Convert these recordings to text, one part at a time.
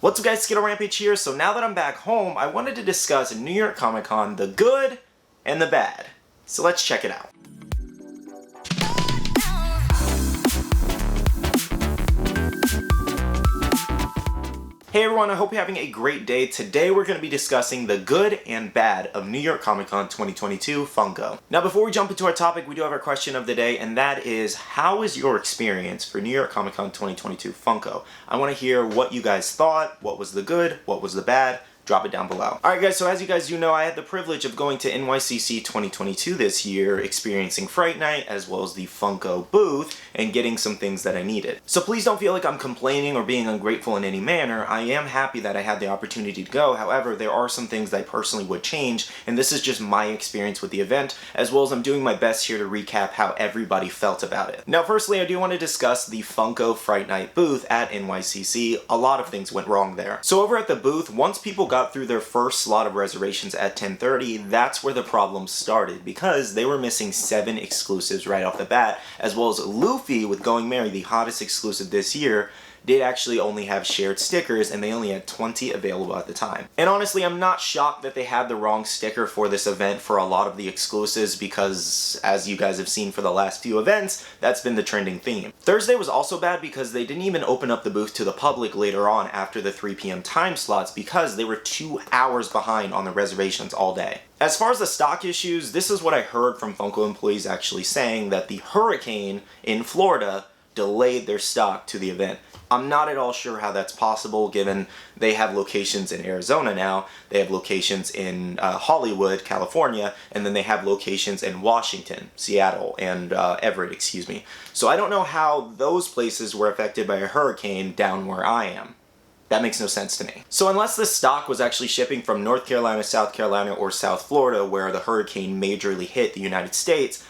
What's up guys, Skittlerampage here. So now that I'm back home, I wanted to discuss New York Comic Con, the good and the bad. So let's check it out. Hey everyone, I hope you're having a great day. Today we're going to be discussing the good and bad of New York Comic Con 2022 Funko. Now before we jump into our topic, we do have our question of the day, and that is, how was your experience for New York Comic Con 2022 Funko? I want to hear what you guys thought, what was the good, what was the bad. Drop it down below. Alright guys, so as you guys do know, I had the privilege of going to Nycc 2022 this year, experiencing Fright Night as well as the Funko booth, and getting some things that I needed. So please don't feel like I'm complaining or being ungrateful in any manner. I am happy that I had the opportunity to go. However, there are some things that I personally would change, and this is just my experience with the event, as well as I'm doing my best here to recap how everybody felt about it. Now firstly, I do want to discuss the Funko Fright Night booth at Nycc. A lot of things went wrong there. So over at the booth, once people got through their first slot of reservations at 10:30, that's where the problem started, because they were missing 7 exclusives right off the bat, as well as Luffy with Going Merry, the hottest exclusive this year, did actually only have shared stickers, and they only had 20 available at the time. And honestly, I'm not shocked that they had the wrong sticker for this event for a lot of the exclusives, because as you guys have seen for the last few events, that's been the trending theme. Thursday was also bad because they didn't even open up the booth to the public later on after the 3 p.m. time slots, because they were 2 hours behind on the reservations all day. As far as the stock issues, this is what I heard from Funko employees actually saying, that the hurricane in Florida delayed their stock to the event. I'm not at all sure how that's possible, given they have locations in Arizona now, they have locations in Hollywood, California, and then they have locations in Washington, Seattle, and Everett, excuse me. So I don't know how those places were affected by a hurricane down where I am. That makes no sense to me. So unless the stock was actually shipping from North Carolina, South Carolina, or South Florida, where the hurricane majorly hit the United States,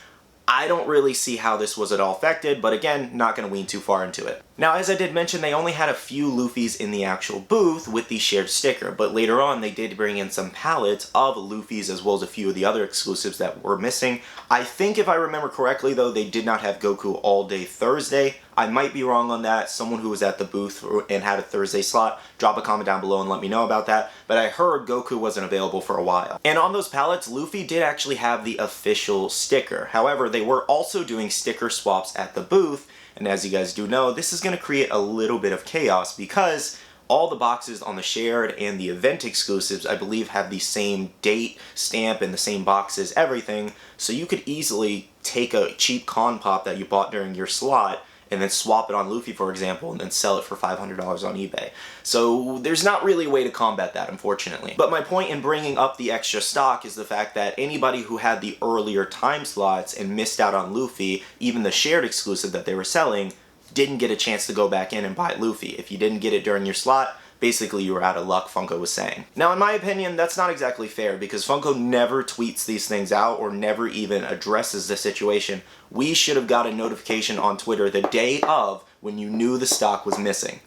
I don't really see how this was at all affected, but again, not going to wean too far into it. Now, as I did mention, they only had a few Luffys in the actual booth with the shared sticker, but later on they did bring in some pallets of Luffys as well as a few of the other exclusives that were missing. I think if I remember correctly though, they did not have Goku all day Thursday. I might be wrong on that. Someone who was at the booth and had a Thursday slot, drop a comment down below and let me know about that. But I heard Goku wasn't available for a while. And on those pallets, Luffy did actually have the official sticker. However, they were also doing sticker swaps at the booth. And as you guys do know, this is going to create a little bit of chaos, because all the boxes on the shared and the event exclusives, I believe, have the same date stamp and the same boxes, everything. So you could easily take a cheap con pop that you bought during your slot and then swap it on Luffy, for example, and then sell it for $500 on eBay. So there's not really a way to combat that, unfortunately. But my point in bringing up the extra stock is the fact that anybody who had the earlier time slots and missed out on Luffy, even the shared exclusive that they were selling, didn't get a chance to go back in and buy Luffy. If you didn't get it during your slot, basically you were out of luck, Funko was saying. Now in my opinion, that's not exactly fair, because Funko never tweets these things out or never even addresses the situation. We should have got a notification on Twitter the day of, when you knew the stock was missing.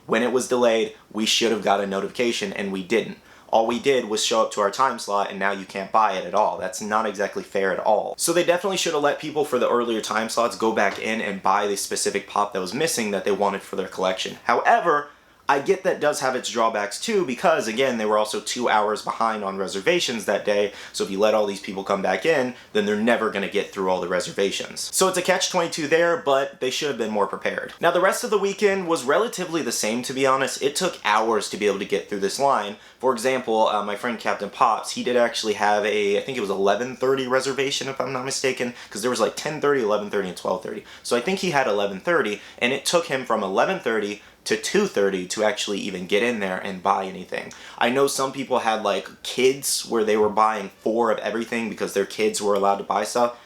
When it was delayed, we should have got a notification, and we didn't. All we did was show up to our time slot, and now you can't buy it at all. That's not exactly fair at all. So they definitely should have let people for the earlier time slots go back in and buy the specific pop that was missing that they wanted for their collection. However, I get that does have its drawbacks too, because again, they were also 2 hours behind on reservations that day, so if you let all these people come back in, then they're never going to get through all the reservations. So it's a catch-22 there, but they should have been more prepared. Now the rest of the weekend was relatively the same, to be honest. It took hours to be able to get through this line. For example, my friend Captain Pops, he did actually have a, I think it was 11:30 reservation if I'm not mistaken, because there was like 10:30, 11:30, and 12:30. So I think he had 11:30, and it took him from 11:30 to 2:30 to actually even get in there and buy anything. I know some people had like kids where they were buying 4 of everything because their kids were allowed to buy stuff.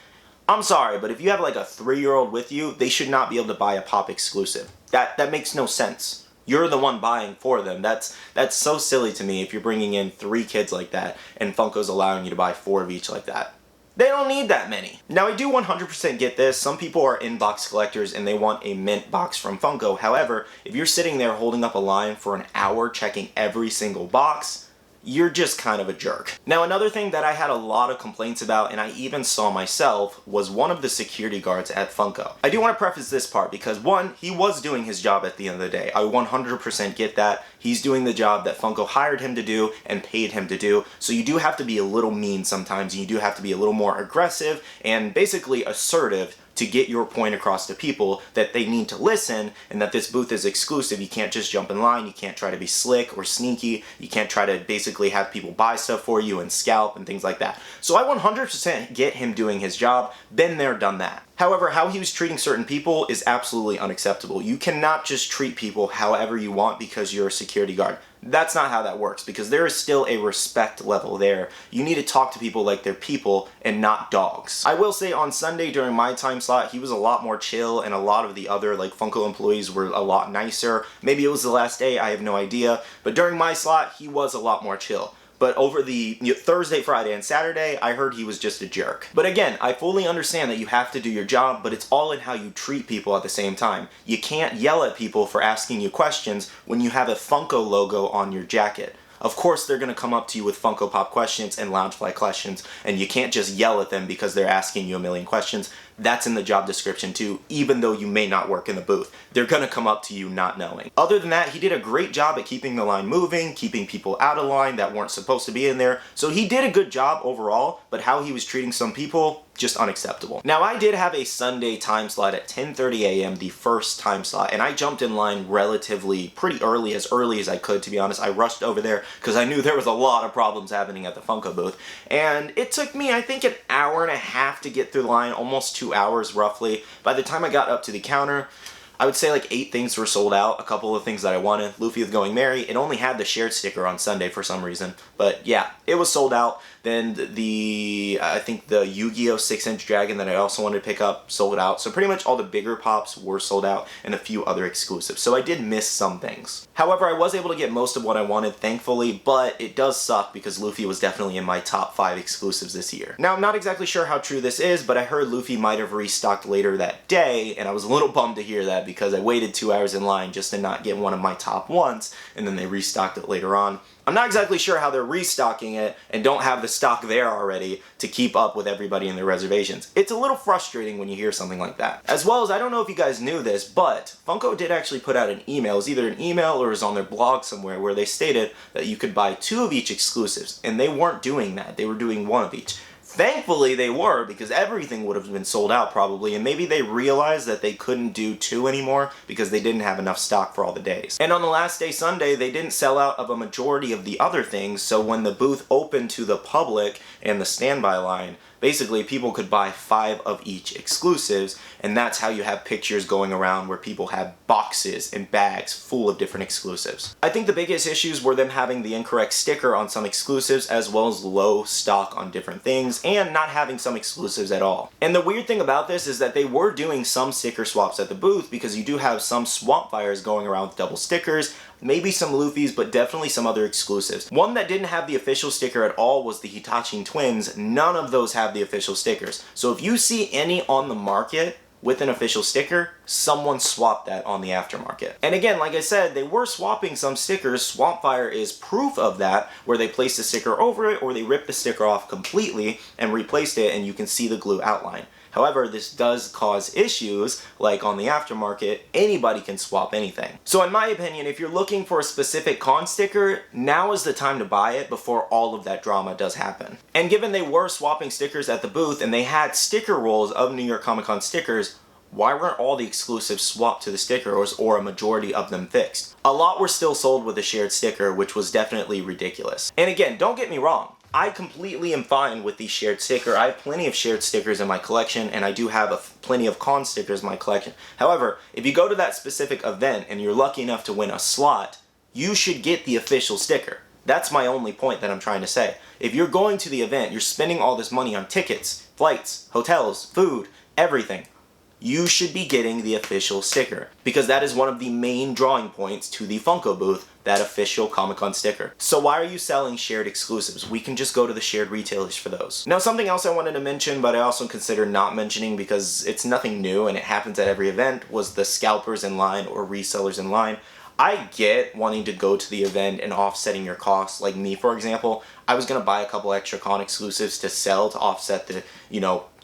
I'm sorry, but if you have like a 3-year-old with you, they should not be able to buy a pop exclusive. That makes no sense. You're the one buying for them. That's so silly to me if you're bringing in 3 kids like that and Funko's allowing you to buy 4 of each like that. They don't need that many. Now I do 100% get this. Some people are in-box collectors and they want a mint box from Funko. However, if you're sitting there holding up a line for an hour checking every single box, you're just kind of a jerk. Now, another thing that I had a lot of complaints about, and I even saw myself, was one of the security guards at Funko. I do want to preface this part because, one, he was doing his job at the end of the day. I 100% get that. He's doing the job that Funko hired him to do and paid him to do, so you do have to be a little mean sometimes, and you do have to be a little more aggressive and basically assertive to get your point across to people that they need to listen and that this booth is exclusive. You can't just jump in line, you can't try to be slick or sneaky, you can't try to basically have people buy stuff for you and scalp and things like that. So I 100% get him doing his job, been there, done that. However, how he was treating certain people is absolutely unacceptable. You cannot just treat people however you want because you're a security guard. That's not how that works, because there is still a respect level there. You need to talk to people like they're people and not dogs. I will say on Sunday during my time slot, he was a lot more chill, and a lot of the other Funko employees were a lot nicer. Maybe it was the last day, I have no idea, but during my slot, he was a lot more chill. But over the Thursday, Friday, and Saturday, I heard he was just a jerk. But again, I fully understand that you have to do your job, but it's all in how you treat people at the same time. You can't yell at people for asking you questions when you have a Funko logo on your jacket. Of course, they're going to come up to you with Funko Pop questions and Loungefly questions, and you can't just yell at them because they're asking you a million questions. That's in the job description too, even though you may not work in the booth. They're going to come up to you not knowing. Other than that, he did a great job at keeping the line moving, keeping people out of line that weren't supposed to be in there. So he did a good job overall, but how he was treating some people, just unacceptable. Now, I did have a Sunday time slot at 10:30 a.m., the first time slot, and I jumped in line relatively pretty early as I could, to be honest. I rushed over there because I knew there was a lot of problems happening at the Funko booth, and it took me, I think, an hour and a half to get through the line, almost 2 hours roughly. By the time I got up to the counter, I would say 8 things were sold out, a couple of things that I wanted. Luffy with Going Merry, it only had the shared sticker on Sunday for some reason, but yeah, it was sold out. Then I think the Yu-Gi-Oh! 6-inch Dragon that I also wanted to pick up sold out. So pretty much all the bigger pops were sold out and a few other exclusives. So I did miss some things. However, I was able to get most of what I wanted, thankfully, but it does suck because Luffy was definitely in my top 5 exclusives this year. Now, I'm not exactly sure how true this is, but I heard Luffy might have restocked later that day, and I was a little bummed to hear that because I waited 2 hours in line just to not get one of my top ones, and then they restocked it later on. I'm not exactly sure how they're restocking it and don't have the stock there already to keep up with everybody in their reservations. It's a little frustrating when you hear something like that. As well as, I don't know if you guys knew this, but Funko did actually put out an email. It was either an email or it was on their blog somewhere where they stated that you could buy 2 of each exclusives, and they weren't doing that. They were doing 1 of each. Thankfully they were, because everything would have been sold out probably, and maybe they realized that they couldn't do 2 anymore because they didn't have enough stock for all the days. And on the last day, Sunday, they didn't sell out of a majority of the other things, so when the booth opened to the public and the standby line, basically people could buy 5 of each exclusives, and that's how you have pictures going around where people have boxes and bags full of different exclusives. I think the biggest issues were them having the incorrect sticker on some exclusives, as well as low stock on different things, and not having some exclusives at all. And the weird thing about this is that they were doing some sticker swaps at the booth, because you do have some Swampfires going around with double stickers, maybe some Luffy's, but definitely some other exclusives. One that didn't have the official sticker at all was the Hitachi Twins. None of those have the official stickers. So if you see any on the market with an official sticker, someone swapped that on the aftermarket. And again, like I said, they were swapping some stickers. Swampfire is proof of that, where they placed a sticker over it or they ripped the sticker off completely and replaced it, and you can see the glue outline. However, this does cause issues, like on the aftermarket, anybody can swap anything. So in my opinion, if you're looking for a specific con sticker, now is the time to buy it before all of that drama does happen. And given they were swapping stickers at the booth and they had sticker rolls of New York Comic Con stickers, why weren't all the exclusives swapped to the stickers, or a majority of them fixed? A lot were still sold with a shared sticker, which was definitely ridiculous. And again, don't get me wrong, I completely am fine with the shared sticker. I have plenty of shared stickers in my collection, and I do have plenty of con stickers in my collection. However, if you go to that specific event and you're lucky enough to win a slot, you should get the official sticker. That's my only point that I'm trying to say. If you're going to the event, you're spending all this money on tickets, flights, hotels, food, everything. You should be getting the official sticker, because that is one of the main drawing points to the Funko booth, that official Comic-Con sticker. So why are you selling shared exclusives? We can just go to the shared retailers for those. Now, something else I wanted to mention, but I also consider not mentioning because it's nothing new and it happens at every event, was the scalpers in line or resellers in line. I get wanting to go to the event and offsetting your costs. Like me, for example, I was going to buy a couple extra con exclusives to sell to offset the,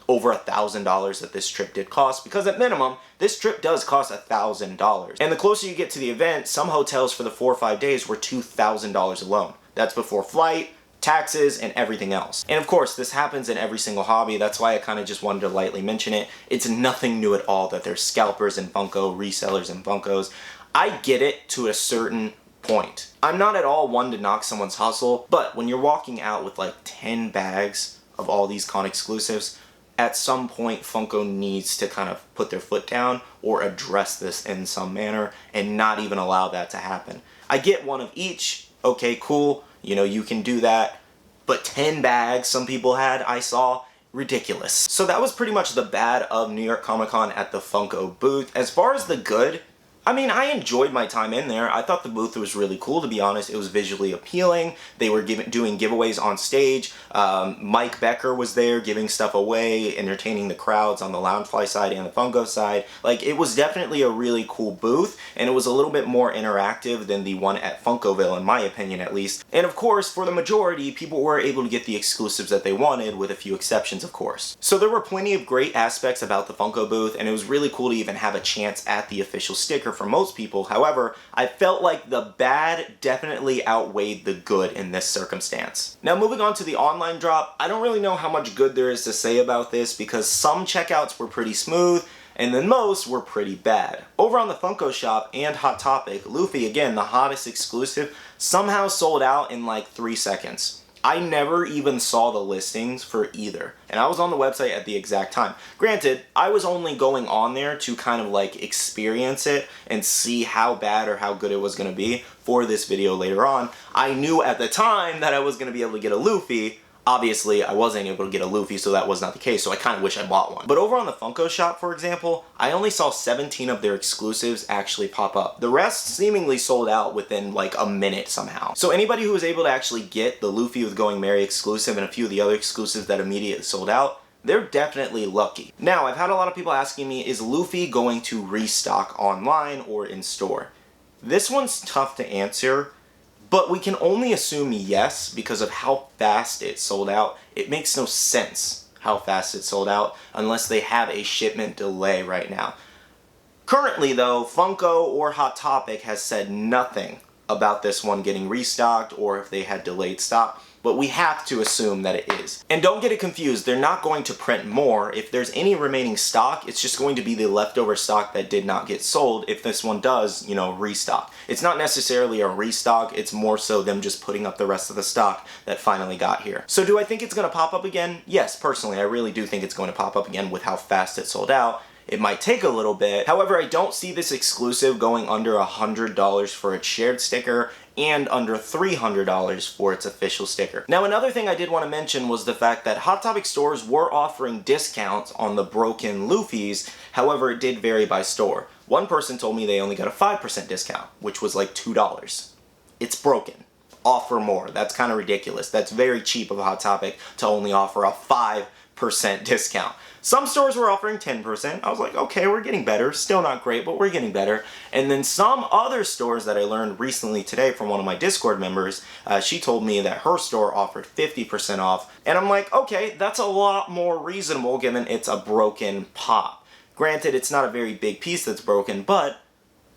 over $1,000 that this trip did cost, because at minimum, this trip does cost $1,000. And the closer you get to the event, some hotels for the 4 or 5 days were $2,000 alone. That's before flight, taxes, and everything else. And of course, this happens in every single hobby. That's why I kind of just wanted to lightly mention it. It's nothing new at all that there's scalpers in Funko, resellers in Funkos. I get it to a certain point. I'm not at all one to knock someone's hustle, but when you're walking out with like 10 bags of all these con exclusives, at some point Funko needs to kind of put their foot down or address this in some manner and not even allow that to happen. I get one of each, okay, cool, you can do that, but 10 bags some people had, I saw, ridiculous. So that was pretty much the bad of New York Comic Con at the Funko booth. As far as the good, I mean, I enjoyed my time in there. I thought the booth was really cool, to be honest. It was visually appealing. They were doing giveaways on stage. Mike Becker was there giving stuff away, entertaining the crowds on the Loungefly side and the Funko side. Like, it was definitely a really cool booth, and it was a little bit more interactive than the one at Funkoville, in my opinion, at least. And of course, for the majority, people were able to get the exclusives that they wanted, with a few exceptions, of course. So there were plenty of great aspects about the Funko booth, and it was really cool to even have a chance at the official sticker for most people. However, I felt like the bad definitely outweighed the good in this circumstance. Now, moving on to the online drop, I don't really know how much good there is to say about this, because some checkouts were pretty smooth and then most were pretty bad. Over on the Funko shop and Hot Topic, Luffy, again the hottest exclusive, somehow sold out in like 3 seconds. I never even saw the listings for either, and I was on the website at the exact time. Granted, I was only going on there to kind of like experience it and see how bad or how good it was going to be for this video later on. I knew at the time that I was going to be able to get a Luffy. Obviously, I wasn't able to get a Luffy, so that was not the case, so I kind of wish I bought one. But over on the Funko shop, for example, I only saw 17 of their exclusives actually pop up. The rest seemingly sold out within like a minute somehow. So anybody who was able to actually get the Luffy with Going Merry exclusive and a few of the other exclusives that immediately sold out, they're definitely lucky. Now, I've had a lot of people asking me, is Luffy going to restock online or in store? This one's tough to answer, but we can only assume yes because of how fast it sold out. It makes no sense how fast it sold out unless they have a shipment delay right now. Currently though, Funko or Hot Topic has said nothing about this one getting restocked or if they had delayed stock, but we have to assume that it is. And don't get it confused, they're not going to print more. If there's any remaining stock, it's just going to be the leftover stock that did not get sold if this one does, restock. It's not necessarily a restock, it's more so them just putting up the rest of the stock that finally got here. So do I think it's going to pop up again? Yes, personally, I really do think it's going to pop up again with how fast it sold out. It might take a little bit. However, I don't see this exclusive going under $100 for its shared sticker and under $300 for its official sticker. Now, another thing I did want to mention was the fact that Hot Topic stores were offering discounts on the broken Luffys. However, it did vary by store. One person told me they only got a 5% discount, which was like $2. It's broken. Offer more. That's kind of ridiculous. That's very cheap of Hot Topic to only offer a 5% discount. Some stores were offering 10%. I was like, okay, we're getting better. Still not great, but we're getting better. And then some other stores that I learned recently today from one of my Discord members, she told me that her store offered 50% off. And I'm like, okay, that's a lot more reasonable given it's a broken pop. Granted, it's not a very big piece that's broken, but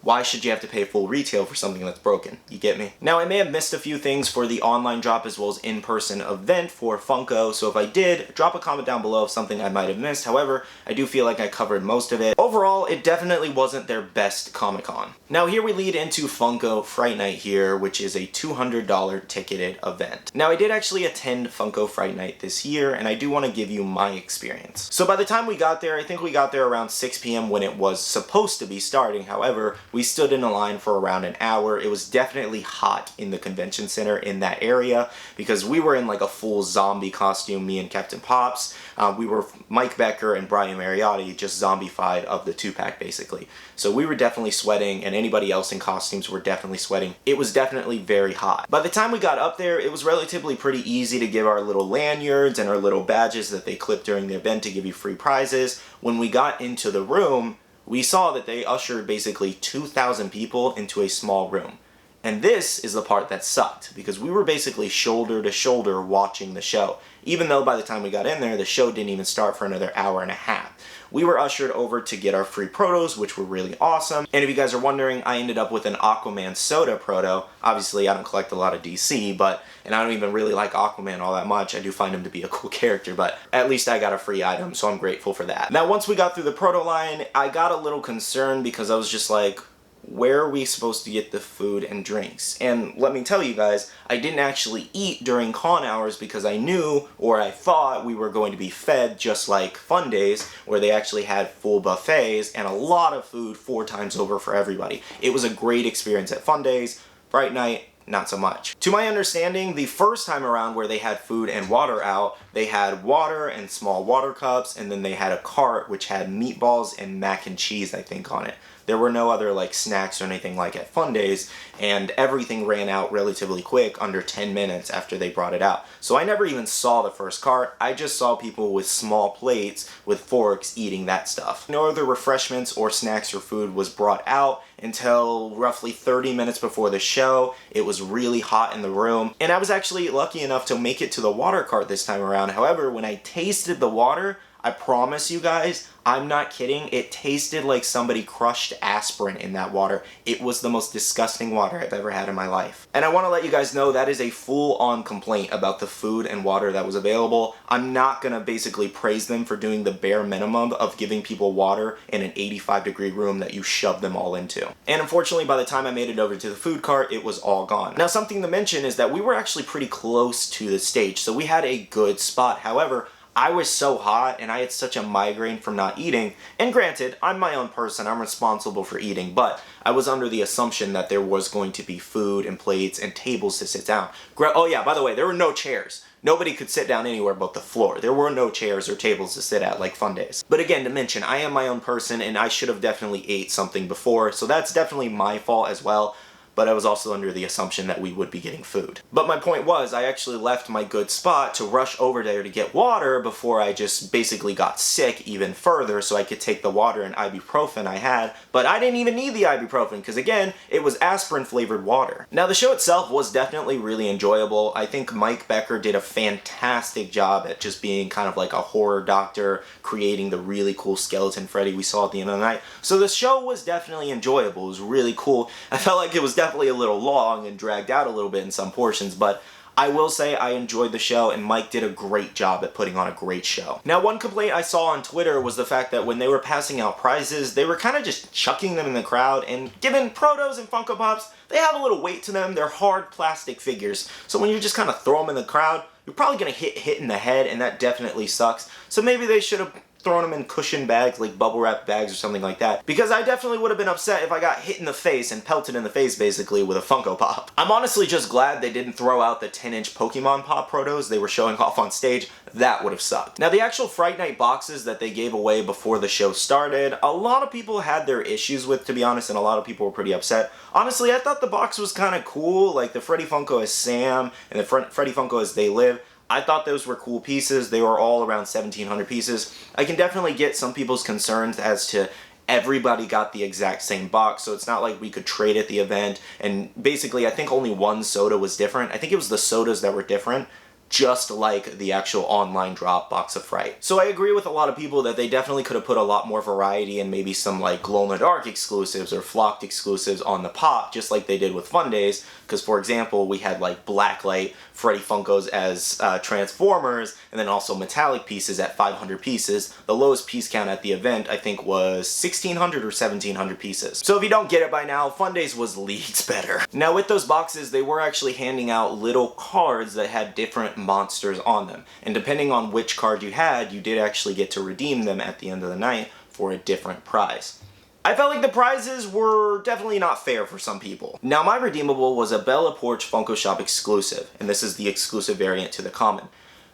why should you have to pay full retail for something that's broken? You get me? Now, I may have missed a few things for the online drop as well as in-person event for Funko, so if I did, drop a comment down below of something I might have missed. However, I do feel like I covered most of it. Overall, it definitely wasn't their best Comic-Con. Now, here we lead into Funko Fright Night here, which is a $200 ticketed event. Now, I did actually attend Funko Fright Night this year, and I do want to give you my experience. So by the time we got there, I think we got there around 6 p.m. when it was supposed to be starting. However, we stood in a line for around an hour. It was definitely hot in the convention center in that area because we were in like a full zombie costume, me and Captain Pops. We were Mike Becker and Brian Mariotti, just zombified of the 2-pack basically. So we were definitely sweating, and anybody else in costumes were definitely sweating. It was definitely very hot. By the time we got up there, it was relatively pretty easy to give our little lanyards and our little badges that they clip during the event to give you free prizes. When we got into the room, we saw that they ushered basically 2,000 people into a small room. And this is the part that sucked, because we were basically shoulder to shoulder watching the show, even though by the time we got in there, the show didn't even start for another hour and a half. We were ushered over to get our free protos, which were really awesome. And if you guys are wondering, I ended up with an Aquaman soda proto. Obviously, I don't collect a lot of DC, and I don't even really like Aquaman all that much. I do find him to be a cool character, but at least I got a free item, so I'm grateful for that. Now, once we got through the proto line, I got a little concerned because I was just like, where are we supposed to get the food and drinks? And let me tell you guys, I didn't actually eat during con hours because I knew, or I thought, we were going to be fed just like Fun Days, where they actually had full buffets and a lot of food 4 times over for everybody. It was a great experience at Fun Days. Fright Night, not so much. To my understanding, the first time around where they had food and water out, they had water and small water cups, and then they had a cart which had meatballs and mac and cheese, I think, on it. There were no other like snacks or anything like at Fun Days, and everything ran out relatively quick, under 10 minutes after they brought it out. So I never even saw the first cart. I just saw people with small plates with forks eating that stuff. No other refreshments or snacks or food was brought out until roughly 30 minutes before the show. It was really hot in the room, and I was actually lucky enough to make it to the water cart this time around. However, when I tasted the water, I promise you guys, I'm not kidding, it tasted like somebody crushed aspirin in that water. It was the most disgusting water I've ever had in my life. And I want to let you guys know that is a full-on complaint about the food and water that was available. I'm not going to basically praise them for doing the bare minimum of giving people water in an 85-degree room that you shove them all into. And unfortunately, by the time I made it over to the food cart, it was all gone. Now, something to mention is that we were actually pretty close to the stage, so we had a good spot. However, I was so hot and I had such a migraine from not eating, and granted, I'm my own person, I'm responsible for eating, but I was under the assumption that there was going to be food and plates and tables to sit down. Oh yeah, by the way, there were no chairs. Nobody could sit down anywhere but the floor. There were no chairs or tables to sit at like Fun Days. But again, to mention, I am my own person and I should have definitely ate something before, so that's definitely my fault as well. But I was also under the assumption that we would be getting food. But my point was, I actually left my good spot to rush over there to get water before I just basically got sick even further, so I could take the water and ibuprofen I had. But I didn't even need the ibuprofen, because again, it was aspirin flavored water. Now, the show itself was definitely really enjoyable. I think Mike Becker did a fantastic job at just being kind of like a horror doctor, creating the really cool skeleton Freddy we saw at the end of the night. So the show was definitely enjoyable. It was really cool. I felt like it was definitely a little long and dragged out a little bit in some portions, but I will say I enjoyed the show, and Mike did a great job at putting on a great show. Now, one complaint I saw on Twitter was the fact that when they were passing out prizes, they were kind of just chucking them in the crowd, and given Protos and Funko Pops, they have a little weight to them. They're hard plastic figures, so when you just kind of throw them in the crowd, you're probably going to hit in the head, and that definitely sucks. So maybe they should have thrown them in cushion bags, like bubble wrap bags or something like that, because I definitely would have been upset if I got hit in the face and pelted in the face basically with a Funko Pop. I'm honestly just glad they didn't throw out the 10-inch Pokemon Pop Protos they were showing off on stage. That would have sucked. Now, the actual Fright Night boxes that they gave away before the show started, a lot of people had their issues with, to be honest, and a lot of people were pretty upset. Honestly, I thought the box was kind of cool, like the Freddy Funko as Sam and the Freddy Funko as They Live. I thought those were cool pieces. They were all around 1,700 pieces. I can definitely get some people's concerns as to everybody got the exact same box, so it's not like we could trade at the event. And basically, I think only one soda was different. I think it was the sodas that were different, just like the actual online drop box of Fright. So I agree with a lot of people that they definitely could have put a lot more variety and maybe some like glow-in-the-dark exclusives or flocked exclusives on the pop, just like they did with Fun Days. Because, for example, we had like Blacklight Freddy Funkos as Transformers, and then also metallic pieces at 500 pieces. The lowest piece count at the event, I think, was 1,600 or 1,700 pieces. So if you don't get it by now, Fun Days was leagues better. Now, with those boxes, they were actually handing out little cards that had different monsters on them. And depending on which card you had, you did actually get to redeem them at the end of the night for a different prize. I felt like the prizes were definitely not fair for some people. Now, my redeemable was a Bella Porch Funko Shop exclusive, and this is the exclusive variant to the common.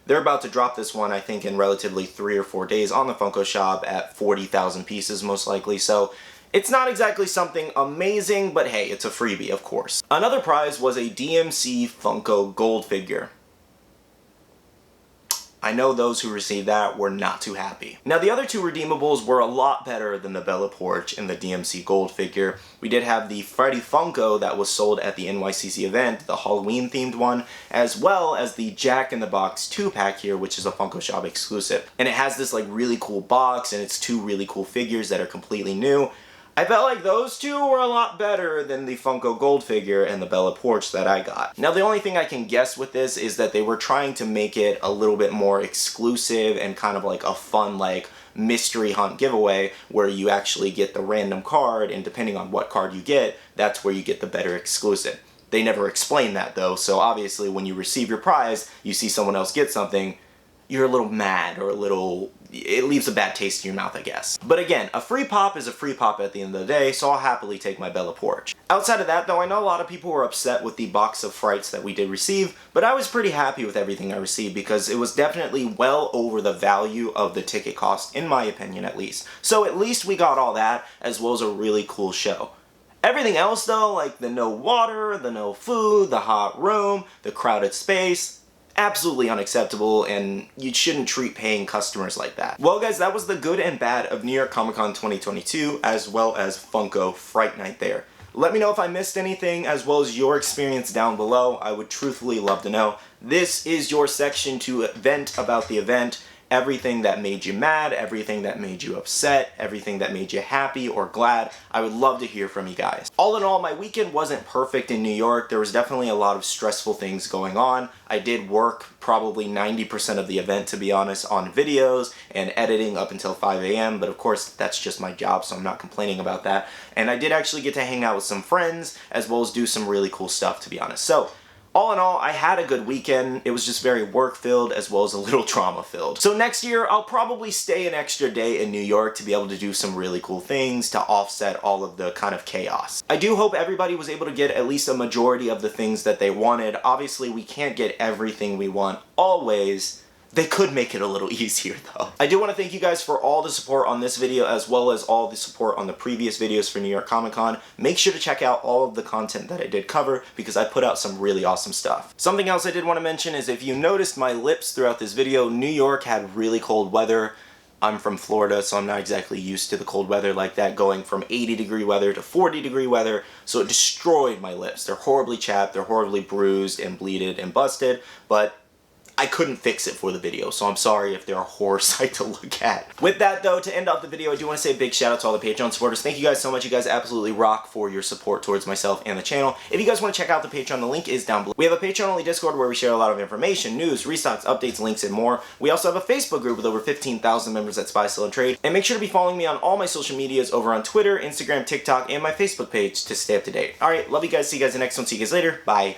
They're about to drop this one, I think, in relatively 3 or 4 days on the Funko Shop at 40,000 pieces, most likely, so it's not exactly something amazing, but hey, it's a freebie, of course. Another prize was a DMC Funko Gold figure. I know those who received that were not too happy. Now the other two redeemables were a lot better than the Bella Porch and the DMC Gold figure. We did have the Freddy Funko that was sold at the NYCC event, the Halloween themed one, as well as the Jack in the Box 2-pack here, which is a Funko Shop exclusive. And it has this like really cool box, and it's two really cool figures that are completely new. I felt like those two were a lot better than the Funko Gold figure and the Bella Porch that I got. Now the only thing I can guess with this is that they were trying to make it a little bit more exclusive and kind of like a fun like mystery hunt giveaway where you actually get the random card, and depending on what card you get, that's where you get the better exclusive. They never explain that though, so obviously when you receive your prize, you see someone else get something, you're a little mad or it leaves a bad taste in your mouth, I guess. But again, a free pop is a free pop at the end of the day, so I'll happily take my Bella Porch. Outside of that though, I know a lot of people were upset with the box of Frights that we did receive, but I was pretty happy with everything I received because it was definitely well over the value of the ticket cost, in my opinion at least. So at least we got all that, as well as a really cool show. Everything else though, like the no water, the no food, the hot room, the crowded space, absolutely unacceptable, and you shouldn't treat paying customers like that. Well guys, that was the good and bad of New York Comic Con 2022, as well as Funko Fright Night there. Let me know if I missed anything, as well as your experience down below. I would truthfully love to know. This is your section to vent about the event. Everything that made you mad, everything that made you upset, everything that made you happy or glad. I would love to hear from you guys. All in all, my weekend wasn't perfect in New York. There was definitely a lot of stressful things going on. I did work probably 90% of the event, to be honest, on videos and editing up until 5 a.m. But of course, that's just my job, so I'm not complaining about that. And I did actually get to hang out with some friends, as well as do some really cool stuff, to be honest. So, all in all, I had a good weekend. It was just very work-filled as well as a little trauma-filled. So next year, I'll probably stay an extra day in New York to be able to do some really cool things to offset all of the kind of chaos. I do hope everybody was able to get at least a majority of the things that they wanted. Obviously, we can't get everything we want always. They could make it a little easier though. I do want to thank you guys for all the support on this video, as well as all the support on the previous videos for New York Comic Con. Make sure to check out all of the content that I did cover, because I put out some really awesome stuff. Something else I did want to mention is, if you noticed my lips throughout this video, New York had really cold weather. I'm from Florida, so I'm not exactly used to the cold weather like that, going from 80-degree weather to 40-degree weather, so it destroyed my lips. They're horribly chapped, they're horribly bruised and bleeded and busted, but I couldn't fix it for the video, so I'm sorry if they're a horror sight to look at. With that though, to end off the video, I do want to say a big shout out to all the Patreon supporters. Thank you guys so much. You guys absolutely rock for your support towards myself and the channel. If you guys want to check out the Patreon, the link is down below. We have a Patreon-only Discord where we share a lot of information, news, restocks, updates, links, and more. We also have a Facebook group with over 15,000 members at Spy Sell and Trade. And make sure to be following me on all my social medias over on Twitter, Instagram, TikTok, and my Facebook page to stay up to date. Alright, love you guys. See you guys in the next one. See you guys later. Bye.